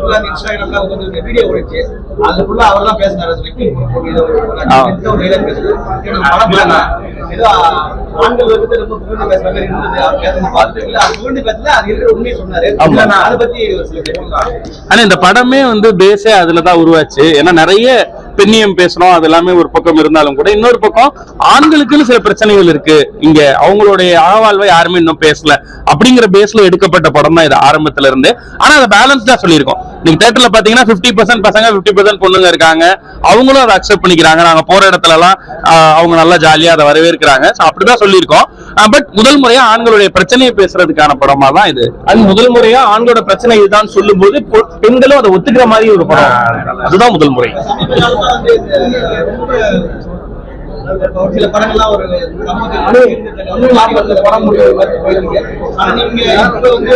ஃபேஸ்புக்ல இன்ஸ்டாகிராம்ல கொஞ்சம் வீடியோ ஓடிச்சு. அது ஃபுல்லா அவர் தான் பேசினாரு. ஏதோ ஆண்கள் வந்து ரொம்ப புகழ்ந்து பேசுற மாதிரி இருந்தது. அவர் பேசுறது பார்த்து இல்ல அது புகழ்ந்து பேசல, அது இருக்கிற உண்மையை சொன்னாரு. அதை பத்தி ஆனா இந்த படமே வந்து பேஸே அதுலதான் உருவாச்சு. ஏன்னா நிறைய பெண்ணியம் பேசணும், அது எல்லாமே ஒரு பக்கம் இருந்தாலும் கூட இன்னொரு பக்கம் ஆண்களுக்குன்னு சில பிரச்சனைகள் இருக்கு. இங்க அவங்களுடைய ஆழ்வாழ்வை யாருமே இன்னும் பேசல அப்படிங்கிற பேஸ்ல எடுக்கப்பட்ட படம் தான் இது ஆரம்பத்துல இருந்து. ஆனா அதை பேலன்ஸ்டா சொல்லியிருக்கோம். நீங்க தியேட்டர்ல பாத்தீங்கன்னா 50% பசங்க 50% பொண்ணுங்க இருக்காங்க. அவங்களும் அதை அக்செப்ட் பண்ணிக்கிறாங்க. நாங்க போற இடத்துல எல்லாம் அவங்க நல்லா ஜாலியா அதை வரவேற்கிறாங்க. அப்படிதான் சொல்லியிருக்கோம். பட் முதல் முறையா ஆண்களுடைய பிரச்சனையை பேசுறதுக்கான படமா தான் இது. அது முதல் முறையா ஆண்களோட பிரச்சனை இதுதான் சொல்லும் போது பெண்களும் அதை ஒத்துக்கிற மாதிரி ஒரு படம். அதுதான் முதல் முறை. சில படங்கள்லாம் ஒரு படம் போயிருக்கு. ஆனா நீங்க வந்து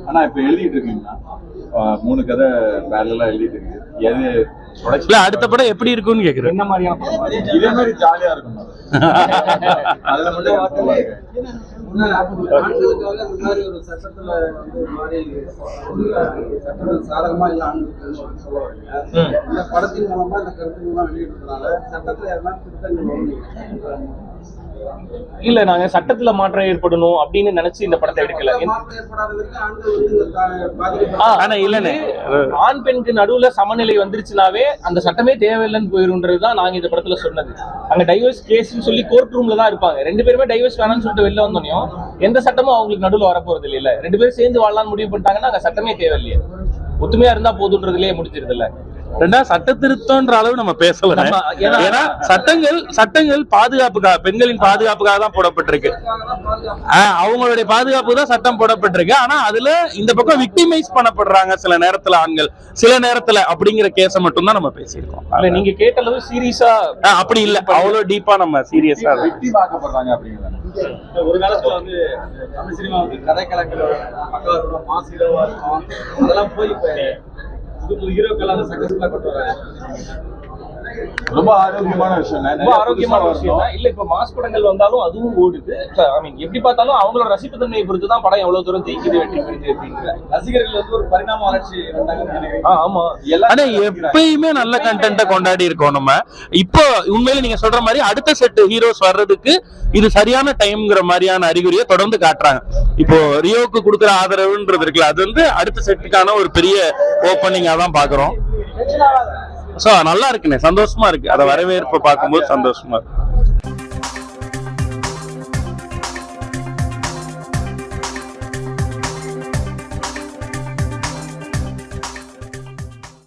ஆனா இப்ப எழுதிட்டு இருக்கீங்கன்னா 3 கதை பேரலா எழுதிட்டு இருக்கு. எது அடுத்த படம் எப்படி இருக்குன்னு கேக்குறேன். என்ன மாதிரியான படம்? இதே மாதிரி ஜாலியா இருக்கும். அதுல மட்டும் ஒரு சட்டத்துல சாதகமா இல்ல படத்தின் மூலமா இந்த கருத்துக்கள்லாம் வெளியிட்டதுனால சட்டத்துல யாருன்னா திருத்தங்கள் இல்ல நாங்க சட்டத்துல மாற்றம் ஏற்படணும் அப்படின்னு நினைச்சு இந்த படத்தை எடுக்கல. ஆனா இல்லன்னு ஆண் பெண்ணுக்கு நடுவுல சமநிலை வந்துருச்சுனாவே அந்த சட்டமே தேவையில்லைன்னு போயிருன்றதுதான் நாங்க இந்த படத்துல சொன்னது. அங்க டைவர்ஸ் கேஸ்ன்னு சொல்லி கோர்ட் ரூம்ல தான் இருப்பாங்க. 2 பேருமே டைவர்ஸ் வேணாம்னு சொல்லிட்டு வெளில வந்தோம். எந்த சட்டமும் அவங்களுக்கு நடுவுல வரப்போறது இல்ல. 2 பேரும் சேர்ந்து வாழலாம்னு முடிவு பண்ணிட்டாங்கன்னா அங்க சட்டமே தேவையில்லையே. ஒத்துமையா இருந்தா போதுன்றதுலயே முடிச்சிருது இல்ல. சட்ட திருத்தம்ன்ற அளவு நம்ம பேசல. ஏன்னா சட்டங்கள் பாதுகாப்புக்காக, பெண்களின் பாதுகாப்புக்காக தான் போடப்பட்டிருக்கு. அவங்களுடைய பாதுகாப்பு தான் சட்டம் போடப்பட்டிருக்கு. ஆனா அதுல இந்த பக்கம் விக்டிமைஸ் பண்ணப்படுறாங்க சில நேரத்துல ஆண்கள், சில நேரத்துல அப்படிங்கிற கேஸ மட்டும் தான் நம்ம பேசியிருக்கோம். நீங்க கேட்ட அளவு சீரியஸா அப்படி இல்ல, அவ்வளவு டீப்பா நம்ம சீரியஸா விக்டிமாக்கப்படுறாங்க அப்படிங்கிறாங்க. ஒரு காலத்துல வந்து தமிழ் சினிமா வந்து கதை கலக்கிற மக்களா இருக்கும், மாஸ் ஹீரோவா இருக்கும். அதெல்லாம் போய் ஹீரோக்கெல்லாம் சக்சஸ்ஃபுல்லா கொண்டு வராங்க. ரொம்ப ஆரோக்கியமான விஷயம். ரொம்ப ஆரோக்கியமான விஷயம் தான். இல்ல இப்ப மாஸ் படங்கள் வந்தாலும் அதுவும் ஓடுது. எப்படி பார்த்தாலும் அவங்களோட ரசிப்பு தன்மையை பொறுத்து தான் படம் எவ்வளவு தூரம் ஜெயிக்குது, வெற்றி பெறுது அப்படிங்கிற ரசிகர்கள் வந்து ஒரு பரிணாம வளர்ச்சி. ஆமா, ஆனா எப்பயுமே நல்ல கண்டென்ட்டை கொண்டாடி இருக்கோம் நம்ம. இப்போ உண்மையில நீங்க சொல்ற மாதிரி அடுத்த செட் ஹீரோஸ் வர்றதுக்கு இது சரியான டைம்ங்கிற மாதிரியான அறிகுறியை தொடர்ந்து காட்டுறாங்க. இப்போ ரியோக்கு கொடுக்குற ஆதரவுன்றது இருக்குல்ல, அது வந்து அடுத்த செட்டுக்கான ஒரு பெரிய ஓப்பனிங்கா தான் பாக்குறோம். நல்லா இருக்குண்ணே, சந்தோஷமா இருக்கு. அதை வரவேற்பை பார்க்கும்போது சந்தோஷமா இருக்கு.